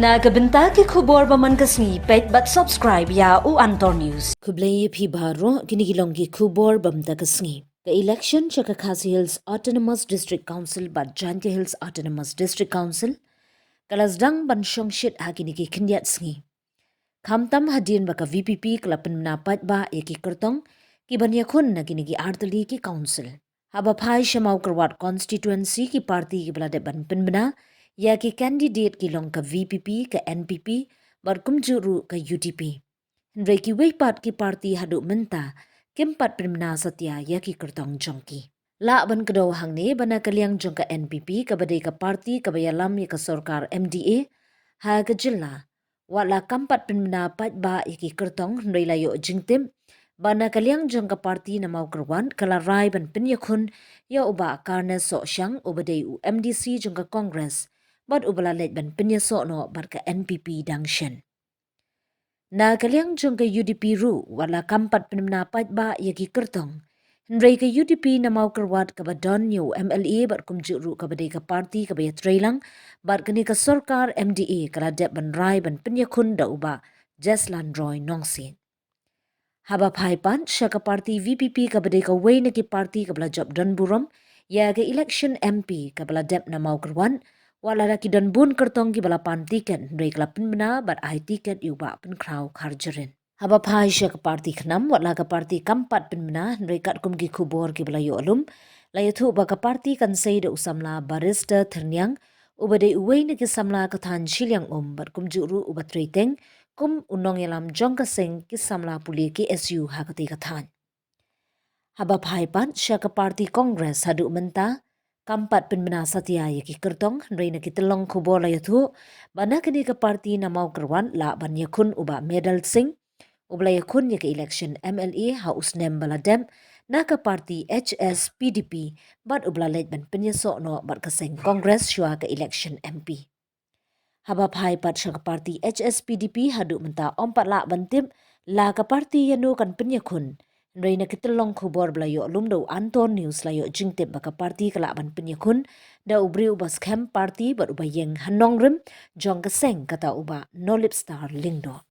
Nagabenta ki khubor baman kasni pet but subscribe ya u Antor News. Kublai phi bharo kinigilong ki khubor bamda kasngi. The election chaka Khasi Hills Autonomous District Council but Janti Hills Autonomous District Council kalasdang ban shongshit hakini ki kindiat sngi. Khamtam hadin baka VPP kelapen menapat ba yaki kertong ki ban yakun na kini ki artali ki council. Haba phai shamau kerwat constituency ki parti ki belade ban penbena ya ki candidate ki long ka VPP ka NPP barkum juru ka UTP. Hendrai ki weipat ki parti hadu menta kempat penmena satya ya ki kertong jongki. La ban kedaw hang ni bana kaliang jong ka NPP ka badai ka parti ka bayalam ya ka sorkar MDA ha ka jilla. Wala kampat penmena pat ba ya ki kertong hendrai layo jingtim bana kaliang jong ka parti na mau kerwan kala rai ban penyakun ya uba karna so syang ubadai u MDC jong ka Congress bad ubala let ban penyaso no bar ka NPP dangshen. Na kaliang jong ka UDP ru wala kampat penapat ba yaki kertong. Hendrai ka UDP na mau kerwat ka badon yu MLA bar kumjuk ru ka badai ka parti ka bayat trailang bar kini ka sorkar MDA kala dep ban rai ban penyakun da uba Jeslan Roy Nongsin. Haba phaipan syaka parti VPP ka badai ka way na ki parti ka bala job don burom ya ka election MP ka bala dep na mau kerwan wala laki dan bun kertong ki balapan tiket dari kelapin bena bar ai tiket yu ba pen kraw karjerin. Haba phai sya ke parti kenam wala ke parti kampat pen bena dari kat kum ki kubor ki bala yu alum layu tu ba ke parti kan say da usamla barista ternyang ubade uway na ki samla ke tan silyang bar kum juru ubat rating kum unong yalam jong ka sing ki samla puli ki SU hakati ka tan. Haba phai pan sya ke parti Kongres hadu menta kampat penmena satya yaki kertong reina kitelong kubor layatu bana kini ke parti na mau kerwan la ban yakun uba medal sing ubla yakun yaki election MLA haus nem baladem na ke parti HS PDP bat ubla let ban penyesok no bat keseng kongres syua ke election MP. Haba phai pat syua ke parti HS PDP hadu menta ompat la bantim la ke parti yanu kan penyakun Reina kitelong kubor belayo lumdo Antor News layo jingtip baka parti kelaban penyakun da ubri ubas camp parti bat ubayeng hanong rim jong keseng kata uba no lip star lingdo.